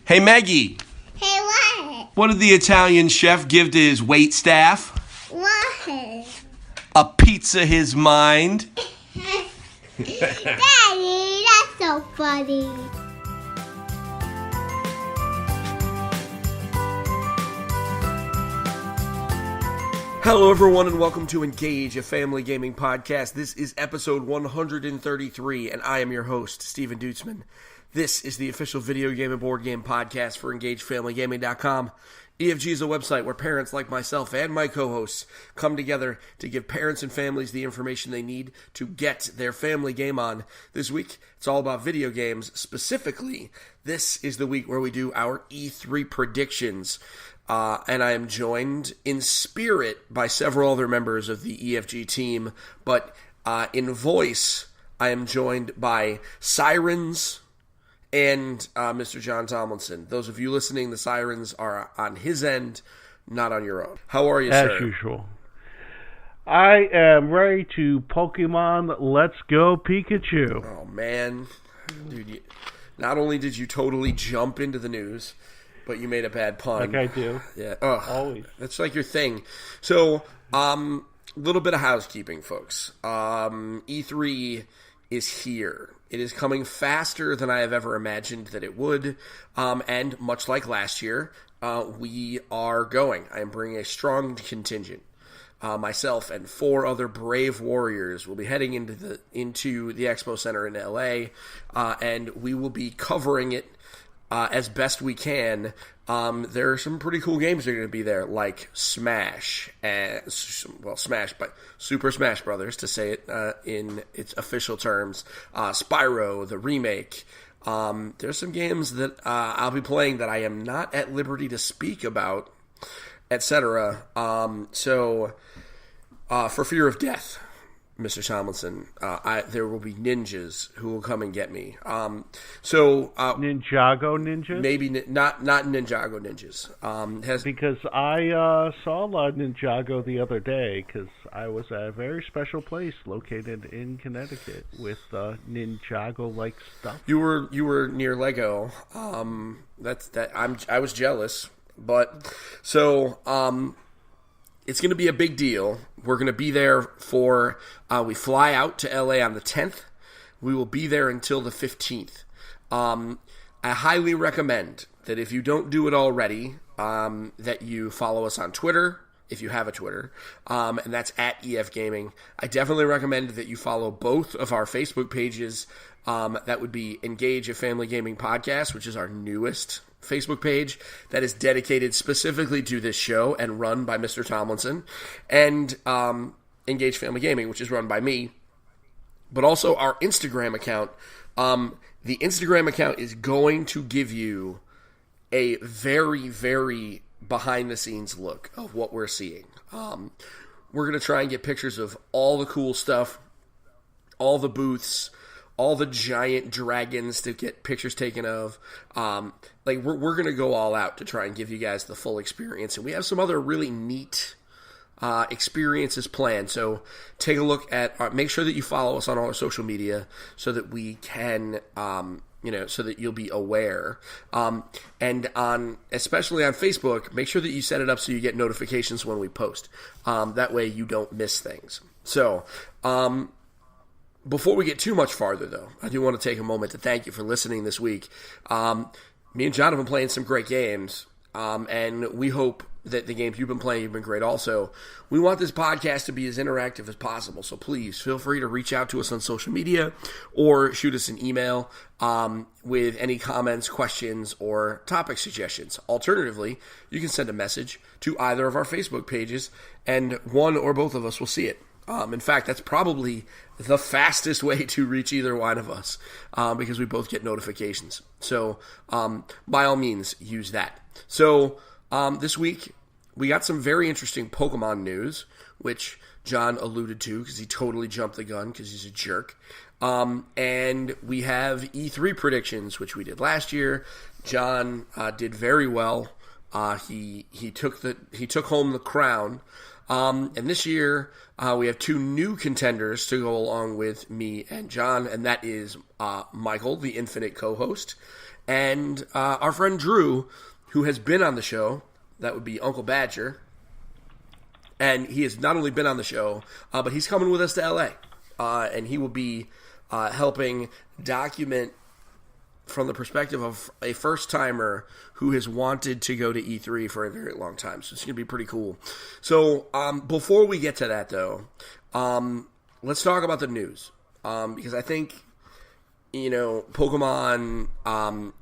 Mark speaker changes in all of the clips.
Speaker 1: Hey, Maggie.
Speaker 2: Hey, what?
Speaker 1: What did the Italian chef give to his wait staff?
Speaker 2: What?
Speaker 1: A pizza his mind.
Speaker 2: Daddy, that's so funny.
Speaker 1: Hello, everyone, and welcome to Engage, a family gaming podcast. This is episode 133, and I am your host, Stephen Duetzmann. This is the official video game and board game podcast for EngageFamilyGaming.com. EFG is a website where parents like myself and my co-hosts come together to give parents and families the information they need to get their family game on. This week, it's all about video games. Specifically, this is the week where we do our E3 predictions. And I am joined in spirit by several other members of the EFG team, but in voice, I am joined by Sirens and Mr. John Tomlinson. Those of you listening, the Sirens are on his end, not on your own. How are you, sir?
Speaker 3: As usual. I am ready to Pokemon Let's Go Pikachu.
Speaker 1: Oh, man. Dude, not only did you totally jump into the news, but you made a bad pun.
Speaker 3: Like I do.
Speaker 1: Yeah.
Speaker 3: Always.
Speaker 1: That's like your thing. So, little bit of housekeeping, folks. E3 is here. It is coming faster than I have ever imagined that it would. And much like last year, we are going. I am bringing a strong contingent. Myself and 4 other brave warriors will be heading into the Expo Center in LA, and we will be covering it as best we can. There are some pretty cool games that are going to be there, like Smash, but Super Smash Brothers, to say it in its official terms, Spyro, the remake. There's some games that I'll be playing that I am not at liberty to speak about, etc. So, for fear of death, Mr. Tomlinson, there will be ninjas who will come and get me.
Speaker 3: Ninjago ninjas?
Speaker 1: Maybe not Ninjago ninjas.
Speaker 3: Because I saw a lot of Ninjago the other day, because I was at a very special place located in Connecticut with Ninjago-like stuff.
Speaker 1: You were near Lego. I was jealous, but so it's going to be a big deal. We're going to be there for, we fly out to LA on the 10th. We will be there until the 15th. I highly recommend that if you don't do it already, that you follow us on Twitter, if you have a Twitter, and that's at EF Gaming. I definitely recommend that you follow both of our Facebook pages. That would be Engage, a Family Gaming Podcast, which is our newest Facebook page that is dedicated specifically to this show and run by Mr. Tomlinson, and Engage Family Gaming, which is run by me, but also our Instagram account. The Instagram account is going to give you a very, very behind-the-scenes look of what we're seeing. We're going to try and get pictures of all the cool stuff, all the booths, all the giant dragons to get pictures taken of. We're going to go all out to try and give you guys the full experience. And we have some other really neat experiences planned. So take a look at, make sure that you follow us on all our social media so that we can, so that you'll be aware. And especially on Facebook, make sure that you set it up so you get notifications when we post. That way you don't miss things. So, before we get too much farther, though, I do want to take a moment to thank you for listening this week. Me and John have been playing some great games, and we hope that the games you've been playing have been great also. We want this podcast to be as interactive as possible, so please feel free to reach out to us on social media or shoot us an email with any comments, questions, or topic suggestions. Alternatively, you can send a message to either of our Facebook pages, and one or both of us will see it. In fact, that's probably the fastest way to reach either one of us because we both get notifications. So, by all means, use that. So, this week, we got some very interesting Pokemon news, which John alluded to because he totally jumped the gun because he's a jerk. And we have E3 predictions, which we did last year. John did very well. He took home the crown. And this year, we have two new contenders to go along with me and John, and that is Michael, the infinite co-host, and our friend Drew, who has been on the show. That would be Uncle Badger. And he has not only been on the show, but he's coming with us to L.A., and he will be helping document from the perspective of a first-timer who has wanted to go to E3 for a very long time. So it's going to be pretty cool. So before we get to that, though, let's talk about the news. Because I think, Pokemon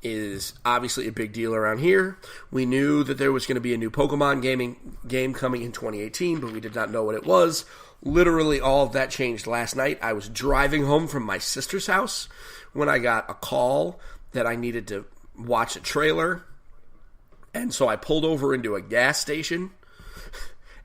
Speaker 1: is obviously a big deal around here. We knew that there was going to be a new Pokemon game coming in 2018, but we did not know what it was. Literally all of that changed last night. I was driving home from my sister's house when I got a call that I needed to watch a trailer. And so I pulled over into a gas station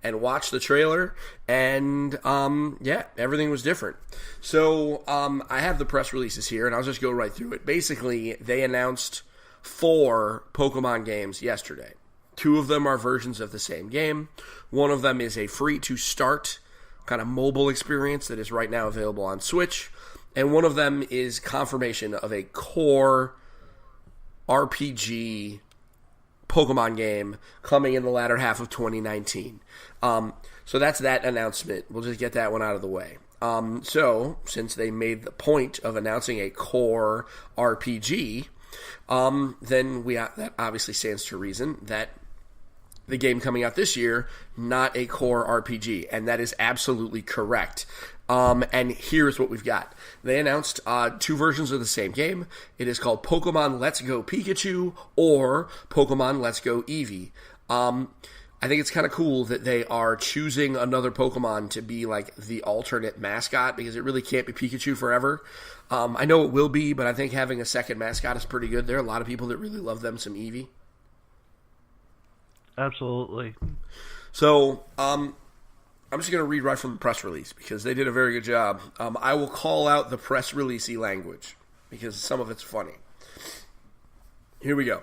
Speaker 1: and watched the trailer. And, everything was different. So I have the press releases here, and I'll just go right through it. Basically, they announced 4 Pokemon games yesterday. 2 of them are versions of the same game. One of them is a free-to-start kind of mobile experience that is right now available on Switch. And one of them is confirmation of a core RPG Pokemon game coming in the latter half of 2019. So that's that announcement. We'll just get that one out of the way. So, since they made the point of announcing a core RPG, then that obviously stands to reason that the game coming out this year, not a core RPG, and that is absolutely correct. And here's what we've got. They announced 2 versions of the same game. It is called Pokemon Let's Go Pikachu or Pokemon Let's Go Eevee. I think it's kind of cool that they are choosing another Pokemon to be like the alternate mascot, because it really can't be Pikachu forever. I know it will be, but I think having a second mascot is pretty good. There are a lot of people that really love them some Eevee.
Speaker 3: Absolutely.
Speaker 1: So, I'm just going to read right from the press release because they did a very good job. I will call out the press releasey language because some of it's funny. Here we go.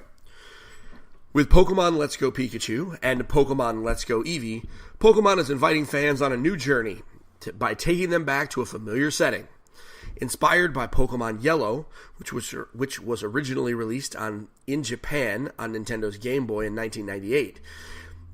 Speaker 1: With Pokemon Let's Go Pikachu and Pokemon Let's Go Eevee, Pokemon is inviting fans on a new journey by taking them back to a familiar setting. Inspired by Pokemon Yellow, which was originally released in Japan on Nintendo's Game Boy in 1998.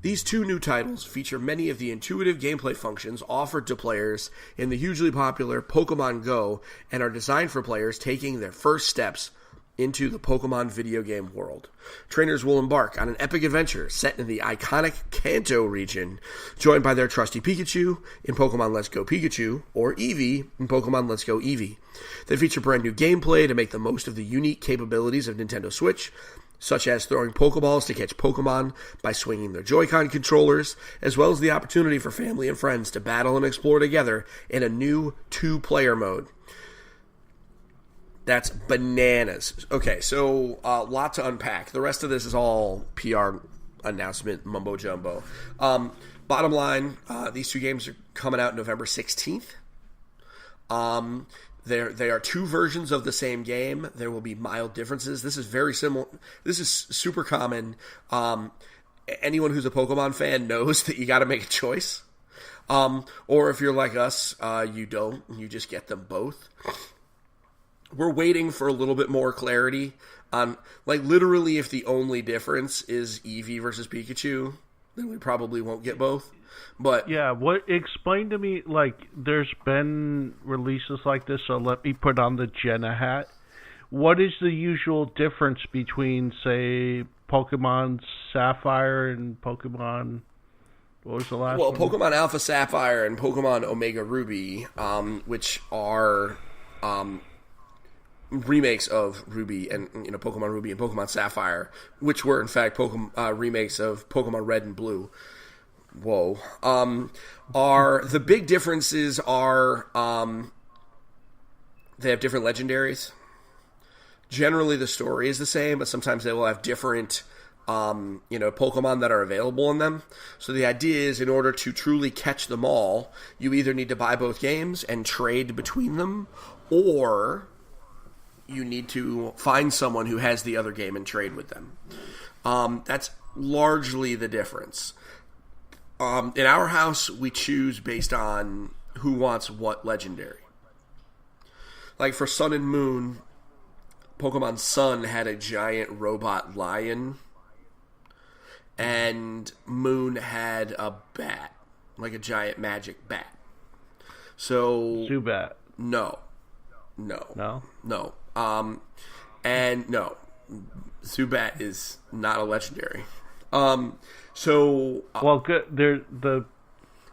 Speaker 1: These 2 new titles feature many of the intuitive gameplay functions offered to players in the hugely popular Pokemon Go and are designed for players taking their first steps into the Pokemon video game world. Trainers will embark on an epic adventure set in the iconic Kanto region, joined by their trusty Pikachu in Pokemon Let's Go Pikachu, or Eevee in Pokemon Let's Go Eevee. They feature brand new gameplay to make the most of the unique capabilities of Nintendo Switch, such as throwing Pokeballs to catch Pokemon by swinging their Joy-Con controllers, as well as the opportunity for family and friends to battle and explore together in a new 2-player mode. That's bananas. Okay, so a lot to unpack. The rest of this is all PR announcement, mumbo-jumbo. Bottom line, these 2 games are coming out November 16th. They are 2 versions of the same game. There will be mild differences. This is very similar. This is super common. Anyone who's a Pokemon fan knows that you got to make a choice. Or if you're like us, you don't. You just get them both. We're waiting for a little bit more clarity on, literally if the only difference is Eevee versus Pikachu, then we probably won't get both. But
Speaker 3: yeah, explain to me, there's been releases like this, so let me put on the Jenna hat. What is the usual difference between, say, Pokemon Sapphire and Pokemon... What was the last one?
Speaker 1: Well, Pokemon Alpha Sapphire and Pokemon Omega Ruby, which are... remakes of Ruby and Pokemon Ruby and Pokemon Sapphire, which were in fact remakes of Pokemon Red and Blue. Whoa. Are the big differences are they have different legendaries. Generally, the story is the same, but sometimes they will have different Pokemon that are available in them. So the idea is, in order to truly catch them all, you either need to buy both games and trade between them, or you need to find someone who has the other game and trade with them. That's largely the difference. In our house, we choose based on who wants what legendary. Like for Sun and Moon, Pokemon Sun had a giant robot lion, and Moon had a bat, like a giant magic bat. So
Speaker 3: Zubat.
Speaker 1: No. And no, Zubat is not a legendary.
Speaker 3: Well, good. There's the.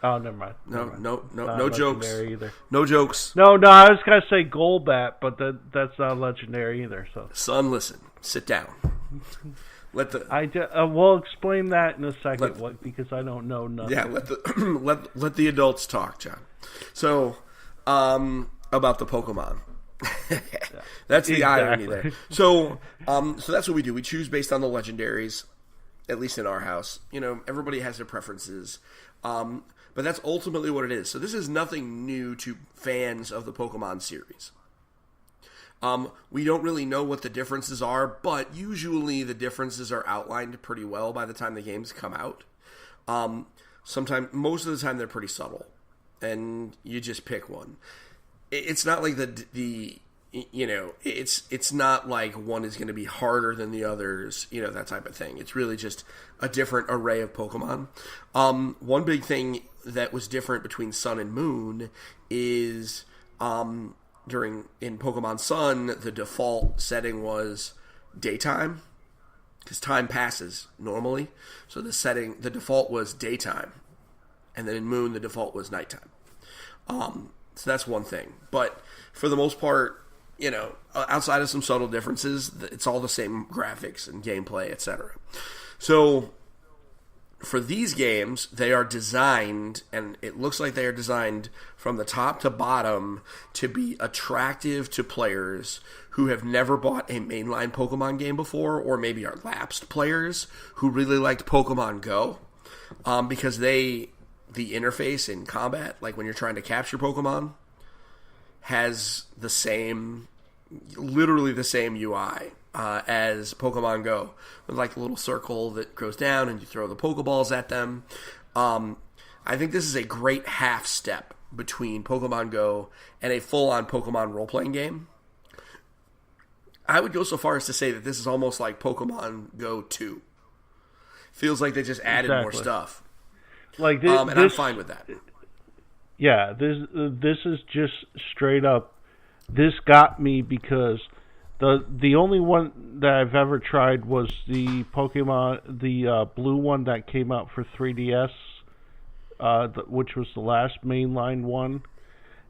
Speaker 3: Oh, never mind.
Speaker 1: No jokes.
Speaker 3: Either.
Speaker 1: No jokes.
Speaker 3: No. I was gonna say Golbat, but that's not legendary either. So,
Speaker 1: Son, listen. Sit down.
Speaker 3: We'll explain that in a second, because I don't know nothing.
Speaker 1: Yeah, let the adults talk, John. So, about the Pokemon. That's the irony there. So that's what we do. We choose based on the legendaries, at least in our house. Everybody has their preferences. But that's ultimately what it is. So this is nothing new to fans of the Pokemon series. We don't really know what the differences are, but usually the differences are outlined pretty well by the time the games come out. Most of the time they're pretty subtle, and you just pick one. It's not like it's not like one is going to be harder than the others, that type of thing. It's really just a different array of Pokemon. One big thing that was different between Sun and Moon is in Pokemon Sun, the default setting was daytime, because time passes normally. So the default was daytime, and then in Moon the default was nighttime. So that's one thing. But for the most part, outside of some subtle differences, it's all the same graphics and gameplay, etc. So for these games, they are designed, and it looks like they are designed from the top to bottom to be attractive to players who have never bought a mainline Pokemon game before, or maybe are lapsed players who really liked Pokemon Go, because the interface in combat, like when you're trying to capture Pokemon, has literally the same UI as Pokemon Go, with like the little circle that goes down and you throw the Pokeballs at them. I think this is a great half step between Pokemon Go and a full-on Pokemon role-playing game. I would go so far as to say that this is almost like Pokemon Go 2. Feels like they just added more stuff.
Speaker 3: Like
Speaker 1: and I'm fine with that.
Speaker 3: Yeah, this is just straight up. This got me because the only one that I've ever tried was the Pokemon, the blue one that came out for 3DS, which was the last mainline one,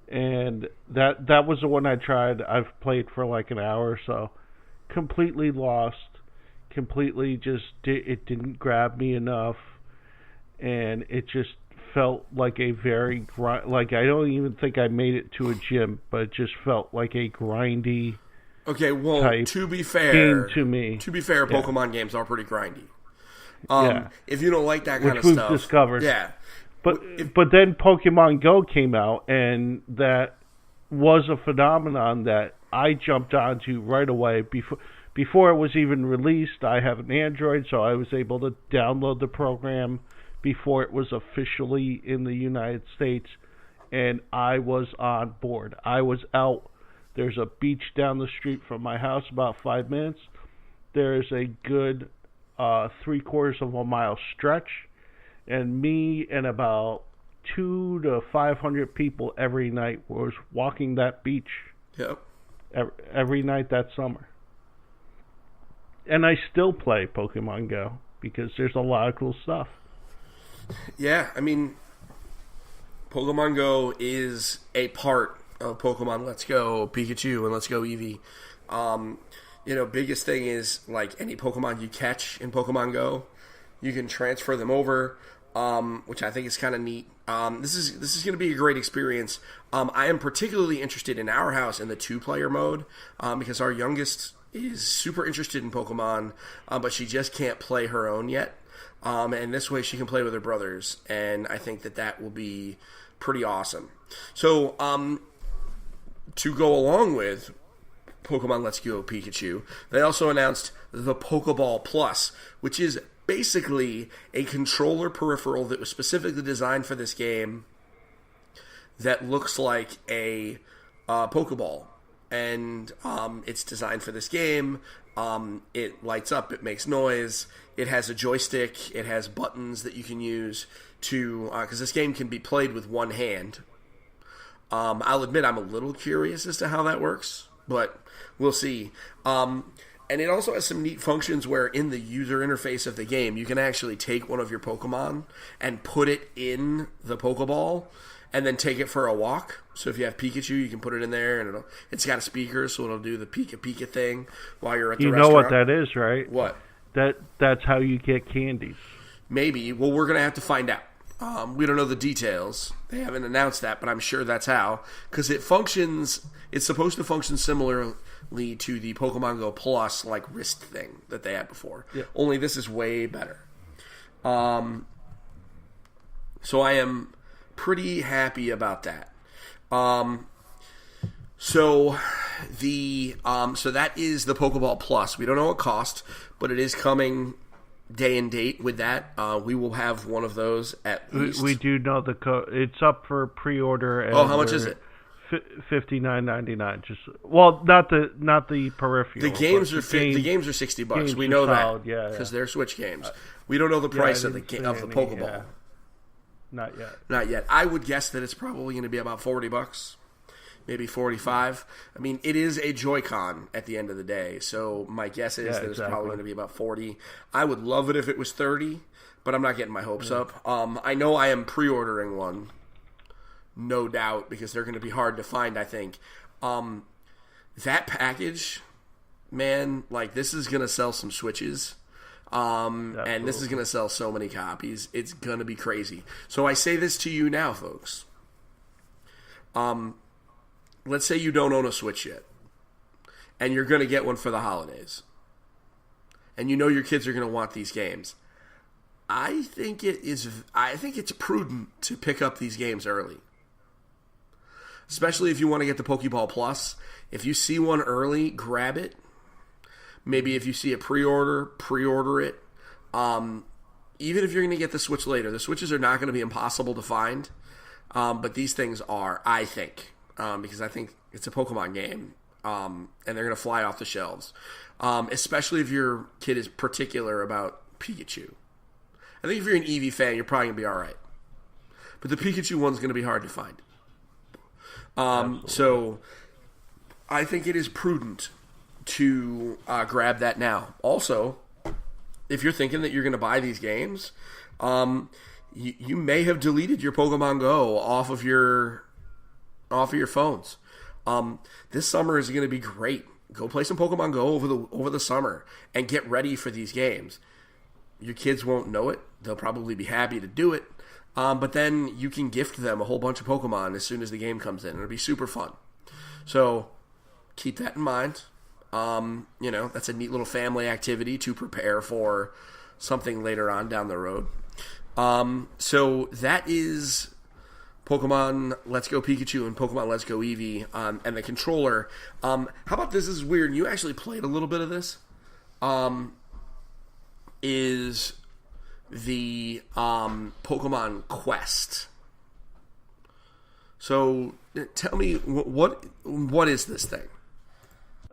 Speaker 3: and that was the one I tried. I've played for like an hour or so. Completely lost. Completely it didn't grab me enough, and it just felt like a very like I don't even think I made it to a gym, but it just felt like a grindy.
Speaker 1: Okay, well, to be fair,
Speaker 3: game to me.
Speaker 1: To be fair,
Speaker 3: yeah.
Speaker 1: Pokemon games are pretty grindy.
Speaker 3: Yeah.
Speaker 1: If you don't like that kind
Speaker 3: of
Speaker 1: stuff,
Speaker 3: we've discovered.
Speaker 1: Yeah.
Speaker 3: But then Pokemon Go came out, and that was a phenomenon that I jumped onto right away. Before it was even released, I have an Android, so I was able to download the program before it was officially in the United States, and I was on board. I was out. There's a beach down the street from my house, about 5 minutes. There's a good 3/4 of a mile stretch, and me and about 200 to 500 people every night was walking that beach.
Speaker 1: Yep.
Speaker 3: Every night that summer. And I still play Pokemon Go because there's a lot of cool stuff.
Speaker 1: Yeah, I mean, Pokemon Go is a part of Pokemon Let's Go Pikachu and Let's Go Eevee. Biggest thing is, like, any Pokemon you catch in Pokemon Go, you can transfer them over, which I think is kind of neat. This is going to be a great experience. I am particularly interested in our house in the 2-player mode, because our youngest is super interested in Pokemon, but she just can't play her own yet. And this way she can play with her brothers, and I think that will be pretty awesome. So, to go along with Pokemon Let's Go Pikachu, they also announced the Pokeball Plus, which is basically a controller peripheral that was specifically designed for this game that looks like a Pokeball. And it's designed for this game. It lights up. It makes noise. It has a joystick. It has buttons that you can use to... Because this game can be played with one hand. I'll admit I'm a little curious as to how that works, but we'll see. And it also has some neat functions where in the user interface of the game, you can actually take one of your Pokemon and put it in the Pokeball and then take it for a walk. So if you have Pikachu, you can put it in there, and it's got a speaker, so it'll do the Pika Pika thing while you're at the restaurant.
Speaker 3: You know what that is, right?
Speaker 1: What?
Speaker 3: That's how you get candies.
Speaker 1: Maybe. Well, we're going to have to find out. We don't know the details. They haven't announced that, but I'm sure that's how. Because it's supposed to function similarly to the Pokemon Go Plus, like, wrist thing that they had before.
Speaker 3: Yeah.
Speaker 1: Only this is way better. So I am pretty happy about that. So that is the Pokeball Plus. We don't know what it costs, but it is coming day and date with that. We will have one of those at least.
Speaker 3: We do know the code. It's up for pre-order.
Speaker 1: Oh, how much is it?
Speaker 3: $59.99. Not the peripheral.
Speaker 1: The games are $60. We know that because they're Switch games. We don't know the price of the Pokeball.
Speaker 3: Yeah. Not yet.
Speaker 1: I would guess that it's probably going to be about $40, maybe $45. I mean, it is a Joy-Con at the end of the day, so my guess is that it's probably going to be about $40. I would love it if it was $30, but I'm not getting my hopes up. I know I am pre-ordering one, no doubt, because they're going to be hard to find, I think. That package, man, like, this is going to sell some Switches. And this is going to sell so many copies. It's going to be crazy. So I say this to you now, folks. Let's say you don't own a Switch yet, and you're going to get one for the holidays, and you know your kids are going to want these games. I think it's prudent to pick up these games early, especially if you want to get the Pokeball Plus. If you see one early, grab it. Maybe if you see a pre-order it. Even if you're going to get the Switch later, the Switches are not going to be impossible to find, but these things are, I think, because I think it's a Pokemon game, and they're going to fly off the shelves, especially if your kid is particular about Pikachu. I think if you're an Eevee fan, you're probably going to be all right, but the Pikachu one's going to be hard to find. So I think it is prudent to grab that now. Also, if you're thinking that you're going to buy these games, you may have deleted your Pokemon Go off of your phones. This summer is going to be great. Go play some Pokemon Go over the summer and get ready for these games. Your kids won't know it. They'll probably be happy to do it. But then you can gift them a whole bunch of Pokemon as soon as the game comes in. It'll be super fun. So keep that in mind. That's a neat little family activity to prepare for something later on down the road. So that is Pokemon Let's Go Pikachu and Pokemon Let's Go Eevee, and the controller. How about this? This is weird. You actually played a little bit of this. Is the Pokemon Quest. So tell me, what is this thing?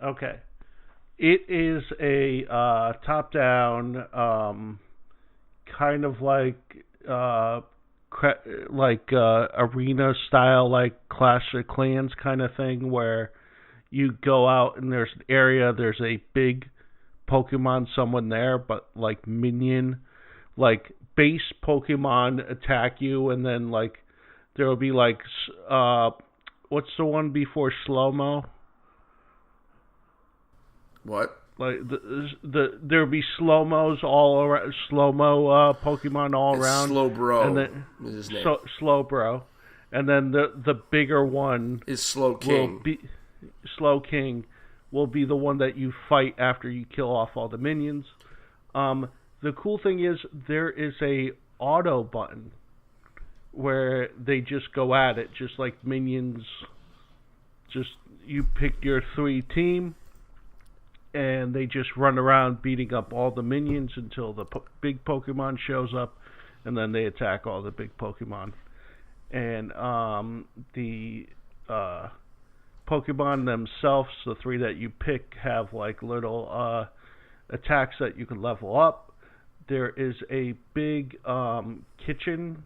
Speaker 3: Okay. It is a top-down, kind of like arena style, like Clash of Clans kind of thing, where you go out and there's an area, there's a big Pokemon, someone there, but like minion, like base Pokemon attack you, and then like there will be like what's the one before slow-mo?
Speaker 1: What?
Speaker 3: Like there'll be slow-mos all around, slow-mo Pokemon all around.
Speaker 1: Slowbro,
Speaker 3: and then
Speaker 1: is his name.
Speaker 3: Slowbro, and then the bigger one
Speaker 1: is Slow King.
Speaker 3: Slow King will be the one that you fight after you kill off all the minions. The cool thing is there is a auto button where they just go at it, just like minions. Just you pick your 3 team, and they just run around beating up all the minions until the big Pokemon shows up, and then they attack all the big Pokemon. And the Pokemon themselves, the 3 that you pick, have like little attacks that you can level up. There is a big kitchen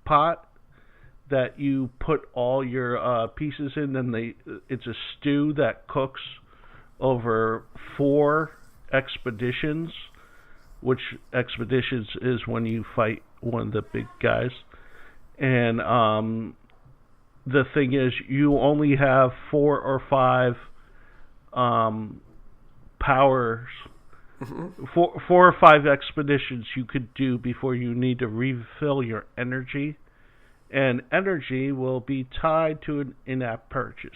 Speaker 3: pot that you put all your pieces in, and it's a stew that cooks over 4 expeditions, which expeditions is when you fight one of the big guys. And the thing is, you only have 4 or 5 powers, 4 or 5 expeditions you could do before you need to refill your energy. And energy will be tied to an in-app purchase,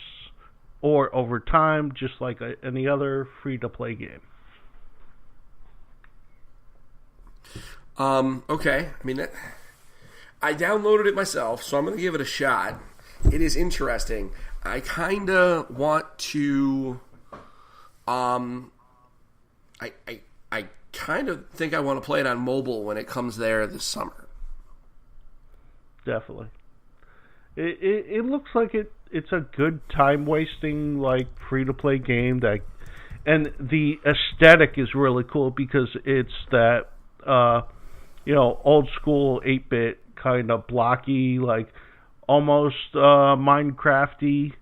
Speaker 3: or over time, just like any other free-to-play game.
Speaker 1: Okay. I mean, I downloaded it myself, so I'm going to give it a shot. It is interesting. I kind of want to... I kind of think I want to play it on mobile when it comes there this summer.
Speaker 3: Definitely. It looks like it's a good time-wasting, like, free-to-play game that... And the aesthetic is really cool because it's that, old-school 8-bit kind of blocky, like, almost Minecraft-y,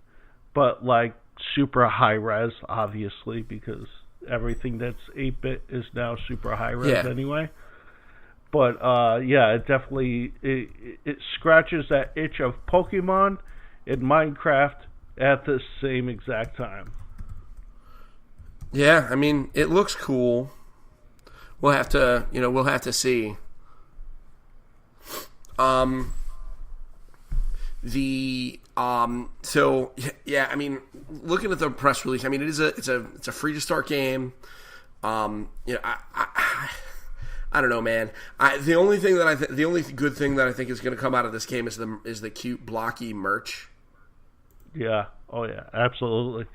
Speaker 3: but, like, super high-res, obviously, because everything that's 8-bit is now super high-res anyway. But, it definitely, it scratches that itch of Pokemon and Minecraft at the same exact time.
Speaker 1: Yeah, I mean, it looks cool. We'll have to see. So yeah, I mean, looking at the press release, I mean, it's a free to start game. I don't know, man. The only good thing that I think is going to come out of this game is the cute blocky merch.
Speaker 3: Yeah. Oh yeah, absolutely.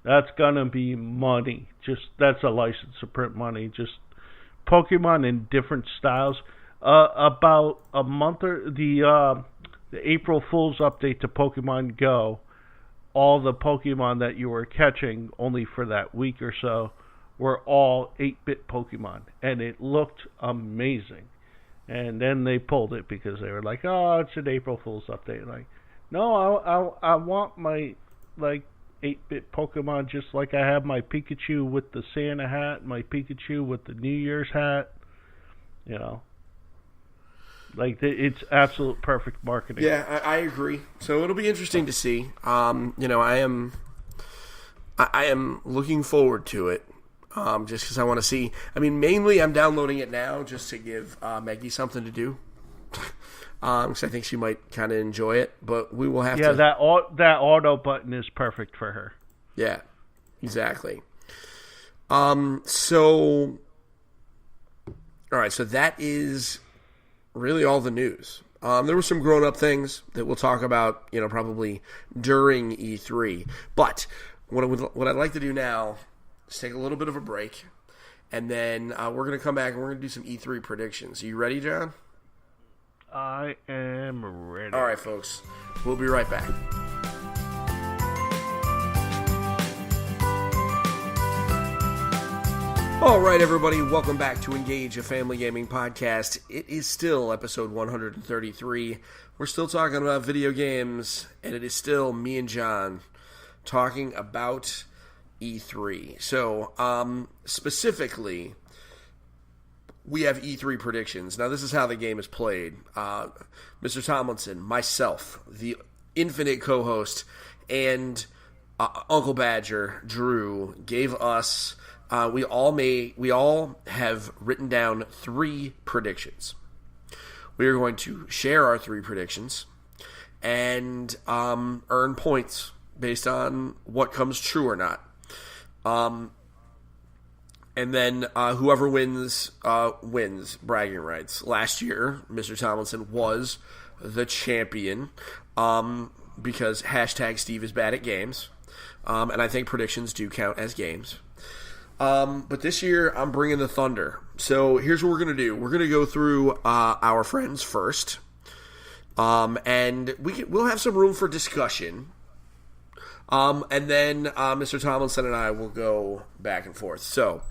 Speaker 3: That's gonna be money. That's a license to print money. Just Pokemon in different styles. About a month or the April Fool's update to Pokemon Go, all the Pokemon that you were catching only for that week or so were all 8-bit Pokemon, and it looked amazing. And then they pulled it because they were like, "Oh, it's an April Fool's update." Like, no, I want my 8-bit Pokemon just like I have my Pikachu with the Santa hat, my Pikachu with the New Year's hat. It's absolute perfect marketing.
Speaker 1: Yeah, I agree. So it'll be interesting to see. I am looking forward to it. Just because I want to see. I mean, mainly I'm downloading it now just to give Maggie something to do. Because I think she might kind of enjoy it. But we will have to.
Speaker 3: Yeah, that auto button is perfect for her.
Speaker 1: Yeah, exactly. So, all right. So that is really all the news. There were some grown-up things that we'll talk about, probably during E3. But what I'd like to do now is take a little bit of a break, and then we're going to come back and we're going to do some E3 predictions. Are you ready, John?
Speaker 3: I am ready.
Speaker 1: All right, folks. We'll be right back. All right, everybody. Welcome back to Engage, a family gaming podcast. It is still episode 133. We're still talking about video games, and it is still me and John talking about E3. So, specifically, we have E3 predictions. Now, this is how the game is played. Mr. Tomlinson, myself, the infinite co-host, and Uncle Badger, Drew, gave us... We all have written down 3 predictions. We are going to share our 3 predictions and earn points based on what comes true or not. And then whoever wins wins bragging rights. Last year, Mr. Tomlinson was the champion because #Steve is bad at games. And I think predictions do count as games. But this year, I'm bringing the thunder. So here's what we're going to do. We're going to go through our friends first. And we'll have some room for discussion. And then Mr. Tomlinson and I will go back and forth. So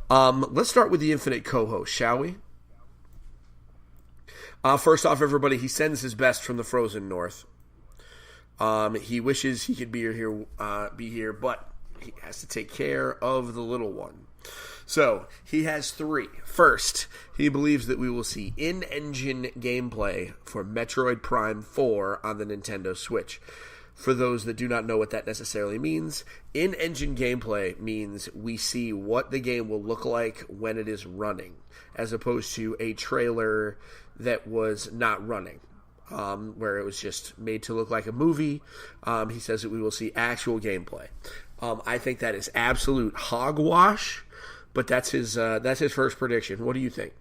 Speaker 1: let's start with the infinite co-host, shall we? First off, everybody, he sends his best from the frozen north. He wishes he could be here, but he has to take care of the little one. So, he has 3. First, he believes that we will see in-engine gameplay for Metroid Prime 4 on the Nintendo Switch. For those that do not know what that necessarily means, in-engine gameplay means we see what the game will look like when it is running, as opposed to a trailer that was not running. Where it was just made to look like a movie. He says that we will see actual gameplay. I think that is absolute hogwash, but that's his first prediction. What do you think?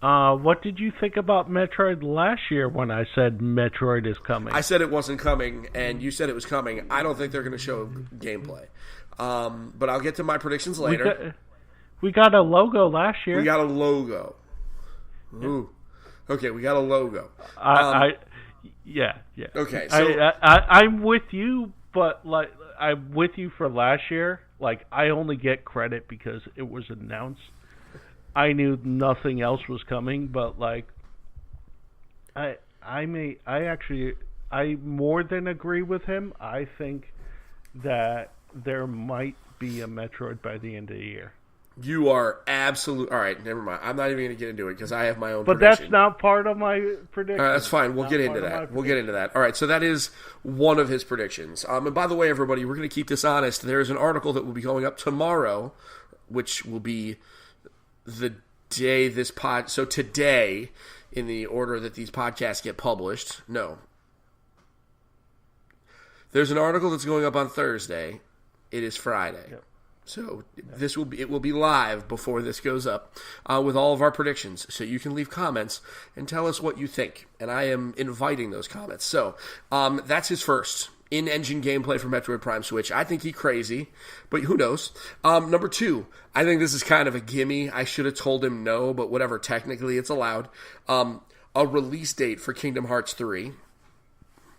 Speaker 3: What did you think about Metroid last year when I said Metroid is coming?
Speaker 1: I said it wasn't coming, and you said it was coming. I don't think they're going to show gameplay. But I'll get to my predictions later.
Speaker 3: We got a logo last year.
Speaker 1: We got a logo. Ooh. Okay, we got a logo.
Speaker 3: Yeah.
Speaker 1: Okay, so
Speaker 3: I'm with you, but like I'm with you for last year. Like I only get credit because it was announced. I knew nothing else was coming, but like I more than agree with him. I think that there might be a Metroid by the end of the year.
Speaker 1: You are absolute. All right, never mind. I'm not even going to get into it because I have my own
Speaker 3: But
Speaker 1: prediction.
Speaker 3: that's not part of my prediction.
Speaker 1: That's fine. We'll get into that. All right, so that is one of his predictions. And by the way, everybody, we're going to keep this honest. There is an article that will be going up tomorrow, which will be the day this pod. So today, in the order that these podcasts get published. No. There's an article that's going up on Thursday. It is Friday. Yep. So it will be live before this goes up with all of our predictions. So you can leave comments and tell us what you think. And I am inviting those comments. So that's his first in-engine gameplay for Metroid Prime Switch. I think he's crazy, but who knows? Number 2, I think this is kind of a gimme. I should have told him no, but whatever. Technically, it's allowed. A release date for Kingdom Hearts 3.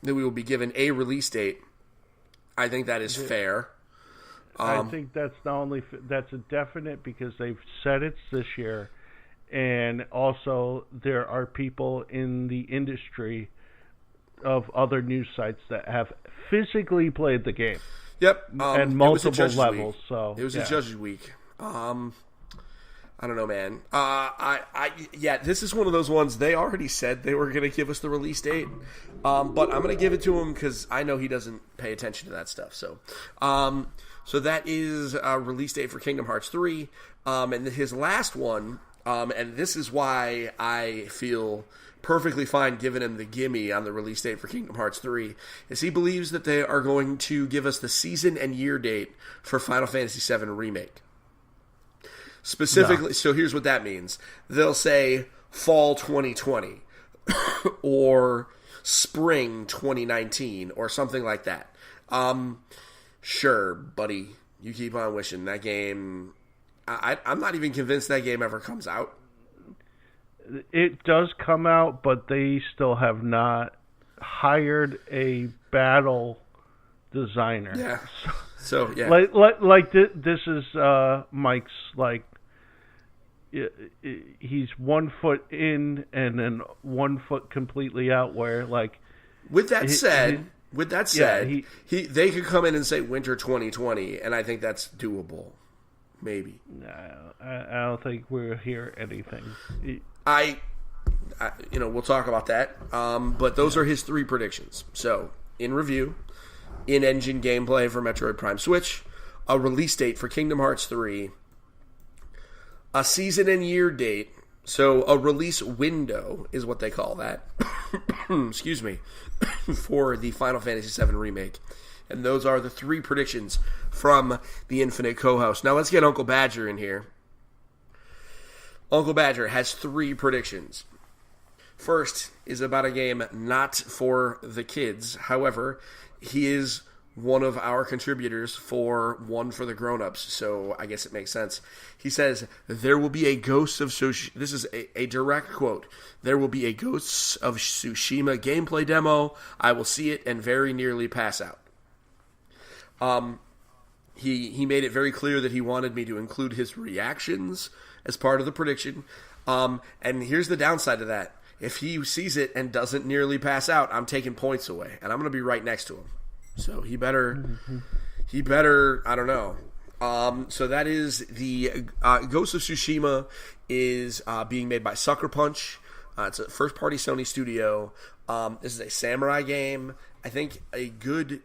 Speaker 1: That we will be given a release date. I think that is fair.
Speaker 3: I think that's not only that's a definite because they've said it's this year, and also there are people in the industry of other news sites that have physically played the game.
Speaker 1: Yep,
Speaker 3: and multiple levels.
Speaker 1: Week.
Speaker 3: So
Speaker 1: it was a Judges Week. I don't know, man. This is one of those ones. They already said they were going to give us the release date, but I'm going to give it to him because I know he doesn't pay attention to that stuff. So that is a release date for Kingdom Hearts 3. And his last one, and this is why I feel perfectly fine giving him the gimme on the release date for Kingdom Hearts 3, is he believes that they are going to give us the season and year date for Final Fantasy VII Remake. Specifically, So here's what that means. They'll say fall 2020 or spring 2019 or something like that. Sure, buddy. You keep on wishing. That game... I'm not even convinced that game ever comes out.
Speaker 3: It does come out, but they still have not hired a battle designer.
Speaker 1: Yeah. So yeah.
Speaker 3: This is Mike's, like... He's 1 foot in and then 1 foot completely out, where, like...
Speaker 1: With that said... they could come in and say winter 2020, and I think that's doable. Maybe.
Speaker 3: No, I don't think we'll hear anything.
Speaker 1: We'll talk about that. But those are his 3 predictions. So, in review, in-engine gameplay for Metroid Prime Switch, a release date for Kingdom Hearts 3, a season and year date, so a release window is what they call that. Excuse me. For the Final Fantasy VII Remake. And those are the 3 predictions from the Infinite Co-Host. Now let's get Uncle Badger in here. Uncle Badger has 3 predictions. First is about a game not for the kids. However, he is one of our contributors for one for the grown-ups, so I guess it makes sense. He says, there will be a Ghost of Tsushima. This is a direct quote. There will be a Ghosts of Tsushima gameplay demo. I will see it and very nearly pass out. He made it very clear that he wanted me to include his reactions as part of the prediction. And here's the downside of that. If he sees it and doesn't nearly pass out, I'm taking points away, and I'm going to be right next to him. So he better, I don't know. So that is the Ghost of Tsushima is being made by Sucker Punch. It's a first-party Sony studio. This is a samurai game. I think a good,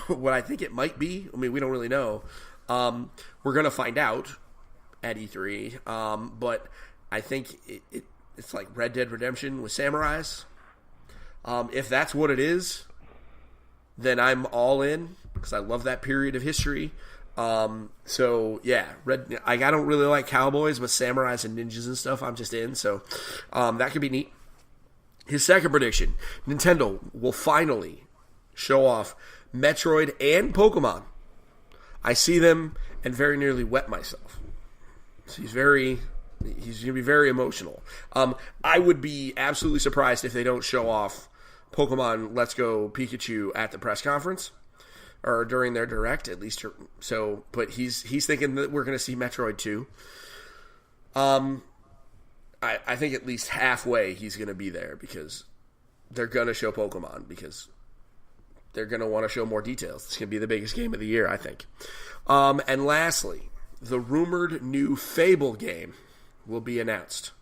Speaker 1: what I think it might be, I mean, we don't really know. We're going to find out at E3. But I think it's like Red Dead Redemption with samurais. If that's what it is, then I'm all in because I love that period of history. So yeah, I don't really like cowboys, but samurais and ninjas and stuff, I'm just in. So that could be neat. His second prediction: Nintendo will finally show off Metroid and Pokemon. I see them and very nearly wet myself. So he's going to be very emotional. I would be absolutely surprised if they don't show off Pokemon Let's Go Pikachu at the press conference or during their direct, at least. So, but he's thinking that we're going to see Metroid too. I think at least halfway he's going to be there because they're going to show Pokemon because they're going to want to show more details. It's going to be the biggest game of the year, I think. And lastly, the rumored new Fable game will be announced.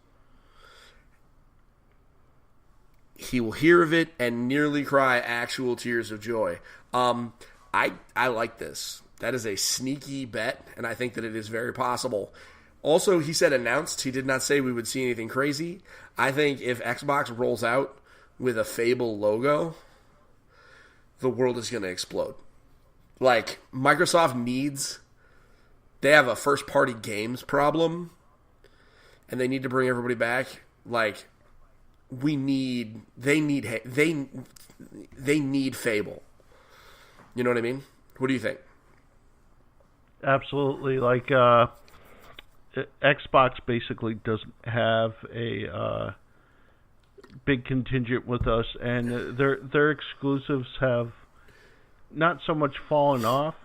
Speaker 1: He will hear of it and nearly cry actual tears of joy. I like this. That is a sneaky bet, and I think that it is very possible. Also, he said announced. He did not say we would see anything crazy. I think if Xbox rolls out with a Fable logo, the world is going to explode. Like, Microsoft they have a first-party games problem, and they need to bring everybody back. Like, they need Fable. You know what I mean? What do you think?
Speaker 3: Absolutely. Like, Xbox basically doesn't have a big contingent with us, and their exclusives have not so much fallen off.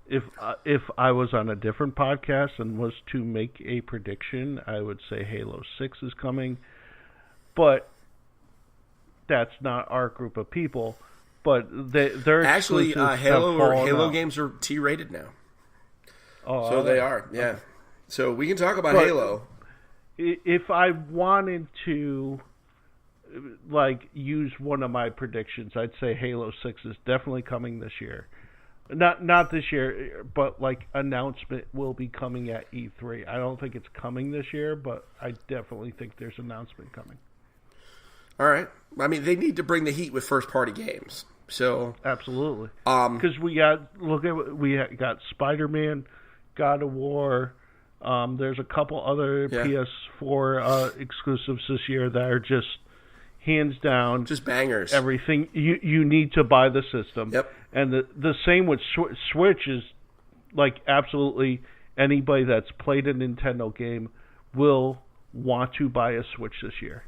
Speaker 3: If I was on a different podcast and was to make a prediction, I would say Halo 6 is coming. But that's not our group of people. But they're
Speaker 1: actually Halo games are T-rated now.
Speaker 3: Oh,
Speaker 1: so they are, yeah. Okay. So we can talk about Halo.
Speaker 3: If I wanted to, like, use one of my predictions, I'd say Halo 6 is definitely coming this year. Not this year, but like announcement will be coming at E3. I don't think it's coming this year, but I definitely think there's announcement coming.
Speaker 1: All right. I mean, they need to bring the heat with first-party games. So
Speaker 3: absolutely, because we got Spider-Man, God of War. There's a couple other PS4 exclusives this year that are just hands down,
Speaker 1: just bangers.
Speaker 3: Everything you need to buy the system.
Speaker 1: Yep.
Speaker 3: And the same with Switch is like absolutely anybody that's played a Nintendo game will want to buy a Switch this year.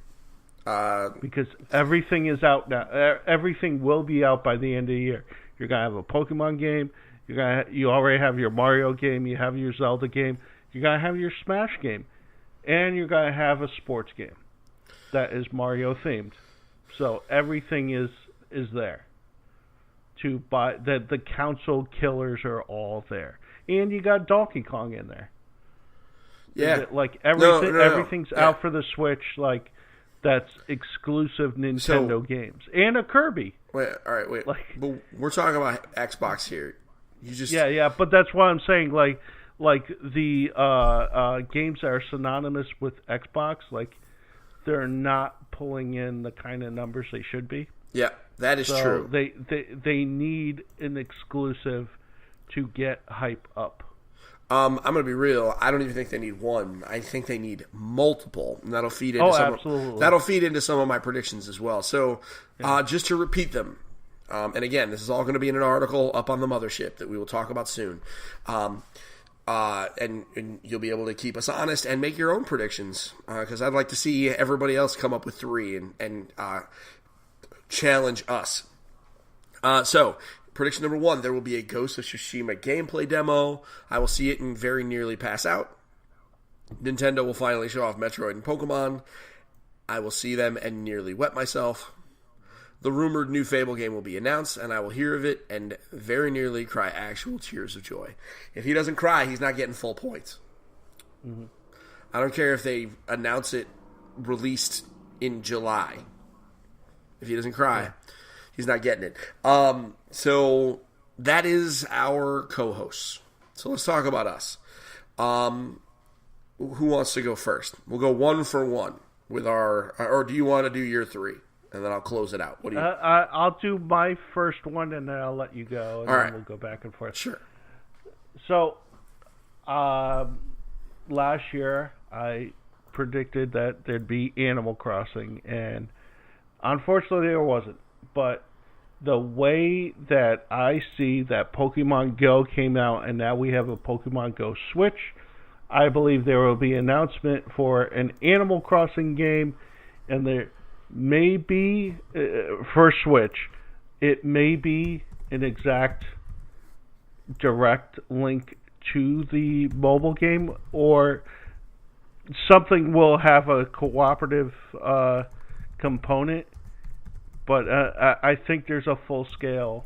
Speaker 3: Because everything is out now. Everything will be out by the end of the year. You're gonna have a Pokemon game. You already have your Mario game. You have your Zelda game. You're gonna have your Smash game, and you're gonna have a sports game that is Mario themed. So everything is there to buy. That the console killers are all there, and you got Donkey Kong in there.
Speaker 1: Yeah,
Speaker 3: like everything. Everything's out for the Switch. Like. That's exclusive Nintendo games. And a Kirby.
Speaker 1: Wait. But we're talking about Xbox here.
Speaker 3: Yeah, but that's what I'm saying. Like the games that are synonymous with Xbox, like, they're not pulling in the kind of numbers they should be.
Speaker 1: Yeah, that is true.
Speaker 3: They need an exclusive to get hype up.
Speaker 1: I'm going to be real. I don't even think they need one. I think they need multiple, and that'll feed into
Speaker 3: absolutely.
Speaker 1: That'll feed into some of my predictions as well. So, just to repeat them, And again, this is all going to be in an article up on the mothership that we will talk about soon. And you'll be able to keep us honest and make your own predictions, because I'd like to see everybody else come up with 3 and challenge us. So, prediction number 1, there will be a Ghost of Tsushima gameplay demo. I will see it and very nearly pass out. Nintendo will finally show off Metroid and Pokemon. I will see them and nearly wet myself. The rumored new Fable game will be announced, and I will hear of it and very nearly cry actual tears of joy. If he doesn't cry, he's not getting full points. Mm-hmm. I don't care if they announce it released in July. If he doesn't cry, he's not getting it. So that is our co-hosts. So let's talk about us. Who wants to go first? We'll go 1 for 1 with our... Or do you want to do your 3? And then I'll close it out. What do you?
Speaker 3: I'll do my first one, and then I'll let you go, and then we'll go back and forth.
Speaker 1: Sure.
Speaker 3: So, last year I predicted that there'd be Animal Crossing, and unfortunately there wasn't. But the way that I see that Pokemon Go came out, and now we have a Pokemon Go Switch, I believe there will be an announcement for an Animal Crossing game, and there may be, for Switch, it may be an exact direct link to the mobile game, or something will have a cooperative component, but I think there's a full-scale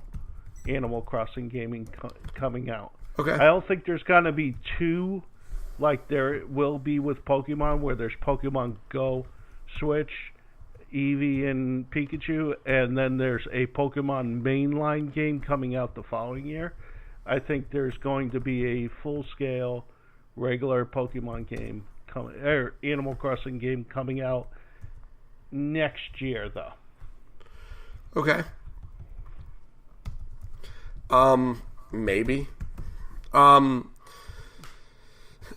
Speaker 3: Animal Crossing gaming coming out.
Speaker 1: Okay.
Speaker 3: I don't think there's going to be 2 like there will be with Pokemon, where there's Pokemon Go Switch, Eevee and Pikachu, and then there's a Pokemon mainline game coming out the following year. I think there's going to be a full-scale regular Pokemon game or Animal Crossing game coming out next year, though.
Speaker 1: Okay. Maybe.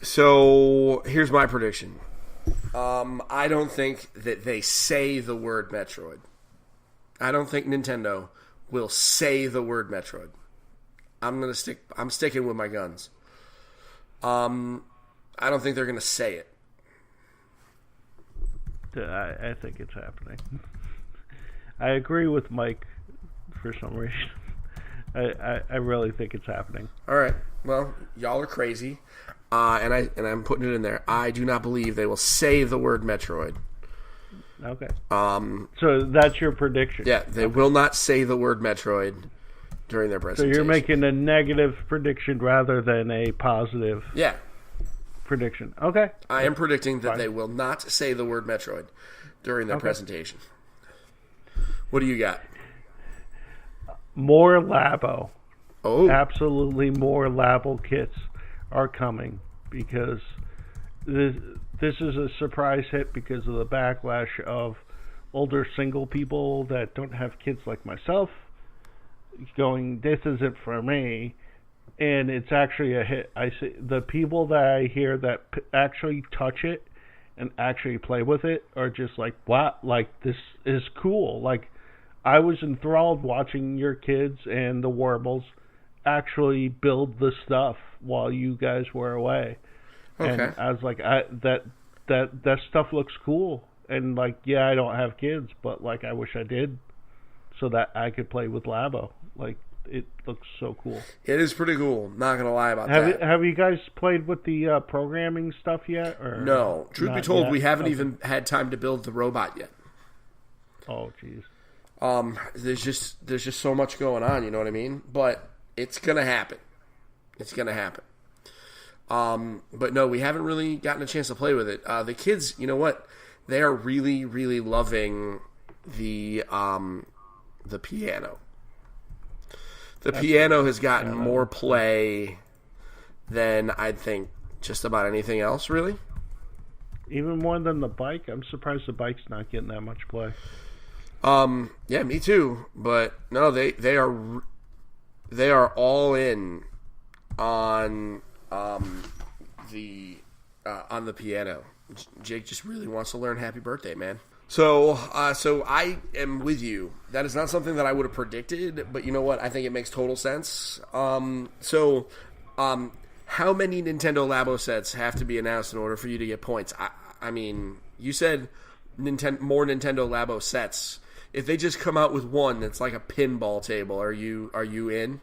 Speaker 1: So here's my prediction. I don't think that they say the word Metroid. I don't think Nintendo will say the word Metroid. I'm sticking with my guns. I don't think they're gonna say it.
Speaker 3: I think it's happening. I agree with Mike for some reason. I really think it's happening.
Speaker 1: All right. Well, y'all are crazy. And I'm putting it in there. I do not believe they will say the word Metroid.
Speaker 3: Okay. So that's your prediction.
Speaker 1: Yeah, they will not say the word Metroid during their presentation.
Speaker 3: So you're making a negative prediction rather than a positive prediction. Okay.
Speaker 1: I am predicting that they will not say the word Metroid during their presentation. What do you got?
Speaker 3: More Labo.
Speaker 1: Oh.
Speaker 3: Absolutely more Labo kits are coming, because this is a surprise hit because of the backlash of older single people that don't have kids like myself going, this isn't for me, and it's actually a hit. I see the people that I hear that actually touch it and actually play with it are just like, wow, like, this is cool. Like, I was enthralled watching your kids and the Warbles actually build the stuff while you guys were away.
Speaker 1: Okay.
Speaker 3: And I was like, that stuff looks cool. And like, yeah, I don't have kids, but like, I wish I did, so that I could play with Labo. Like, it looks so cool.
Speaker 1: It is pretty cool. Not gonna lie about that.
Speaker 3: Have you guys played with the programming stuff yet? Or
Speaker 1: no. Truth be told,
Speaker 3: yet?
Speaker 1: we haven't even had time to build the robot yet.
Speaker 3: Oh, jeez.
Speaker 1: There's just so much going on. You know what I mean? But it's gonna happen. It's gonna happen. But no, we haven't really gotten a chance to play with it. The kids, you know what? They are really, really loving the piano. The piano has gotten more play than I'd think just about anything else, really.
Speaker 3: Even more than the bike? I'm surprised the bike's not getting that much play.
Speaker 1: Yeah, me too. But no, they are all in on the piano. Jake just really wants to learn Happy Birthday, man. So I am with you. That is not something that I would have predicted, but you know what? I think it makes total sense. How many Nintendo Labo sets have to be announced in order for you to get points? I mean, you said more Nintendo Labo sets. If they just come out with one that's like a pinball table, are you in?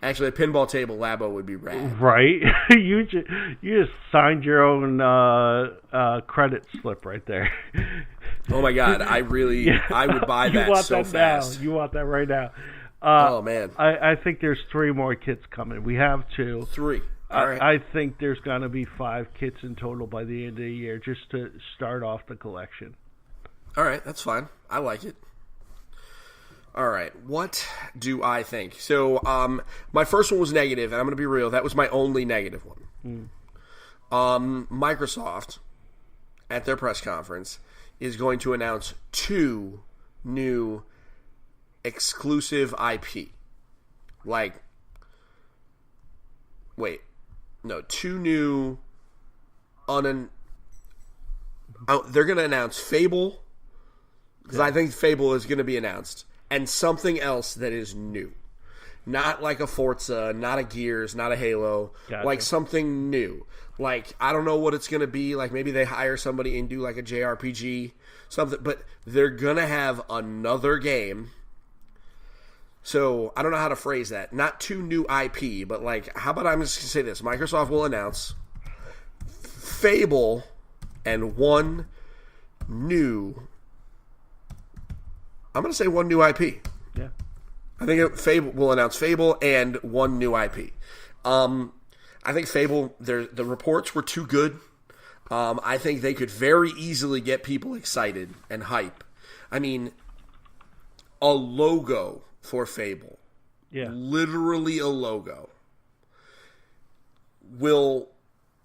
Speaker 1: Actually, a pinball table Labo would be rad.
Speaker 3: Right? you just signed your own credit slip right there.
Speaker 1: Oh my god, I would buy that so fast.
Speaker 3: You want that right now.
Speaker 1: Oh man.
Speaker 3: I think there's 3 more kits coming. We have 2.
Speaker 1: 3. All right.
Speaker 3: I think there's going to be 5 kits in total by the end of the year just to start off the collection.
Speaker 1: All right, that's fine. I like it. All right, what do I think? So, my first one was negative, and I'm going to be real. That was my only negative one. Microsoft, at their press conference, is going to announce 2 new exclusive IP. 2 new they're going to announce Fable, because I think Fable is going to be announced, and something else that is new. Not like a Forza, not a Gears, not a Halo. Gotcha. Like something new. Like, I don't know what it's going to be. Like, maybe they hire somebody and do like a JRPG, something. But they're going to have another game. So, I don't know how to phrase that. Not 2 new IP, but like, how about I'm just going to say this. Microsoft will announce Fable and 1 new... I'm going to say 1 new IP.
Speaker 3: Yeah.
Speaker 1: I think Fable will announce Fable and 1 new IP. I think Fable, the reports were too good. I think they could very easily get people excited and hype. I mean, a logo for Fable, literally a logo, will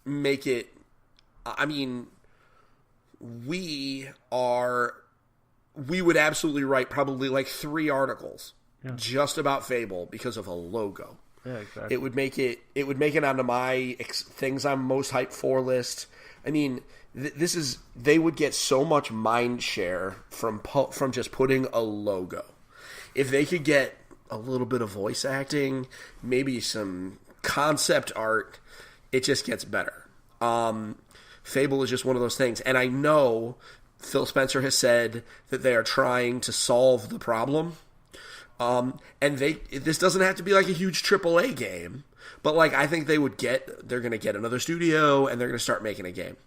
Speaker 1: make it. I mean, we would absolutely write probably like 3 articles just about Fable because of a logo.
Speaker 3: Yeah, exactly.
Speaker 1: It would make it onto my things I'm most hyped for list. I mean, they would get so much mind share from just putting a logo. If they could get a little bit of voice acting, maybe some concept art, it just gets better. Fable is just one of those things, and I know Phil Spencer has said that they are trying to solve the problem. And this doesn't have to be like a huge AAA game, but like I think they're going to get another studio and they're going to start making a game.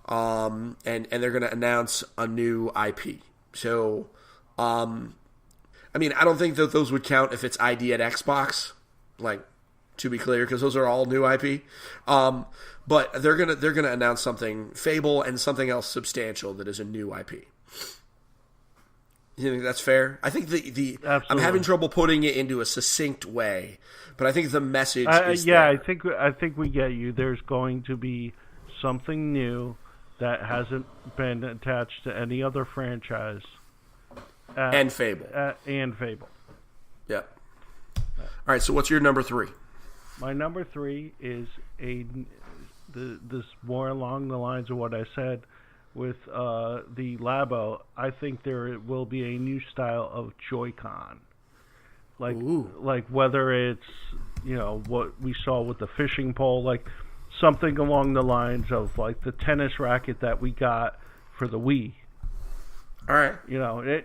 Speaker 1: And they're going to announce a new IP. So, I mean, I don't think that those would count if it's ID at Xbox, like, to be clear, because those are all new IP. But they're gonna announce something Fable and something else substantial that is a new IP. You think that's fair? I think I'm having trouble putting it into a succinct way, but I think the message is there.
Speaker 3: I think we get you. There's going to be something new that hasn't been attached to any other franchise.
Speaker 1: And Fable. Yep. All right, so what's your number 3?
Speaker 3: My number 3 is this more along the lines of what I said with the Labo. I think there will be a new style of Joy-Con. Like whether it's, what we saw with the fishing pole, like something along the lines of like the tennis racket that we got for the Wii.
Speaker 1: All right.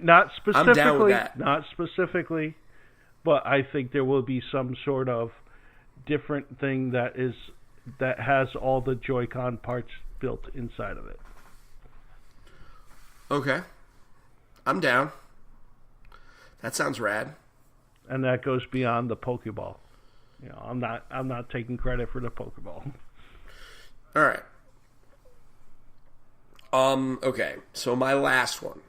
Speaker 3: Not specifically.
Speaker 1: I'm down with that.
Speaker 3: Not specifically, but I think there will be some sort of different thing that has all the Joy-Con parts built inside of it.
Speaker 1: Okay. I'm down. That sounds rad.
Speaker 3: And that goes beyond the Pokeball. I'm not taking credit for the Pokeball.
Speaker 1: All right. Okay. So my last one.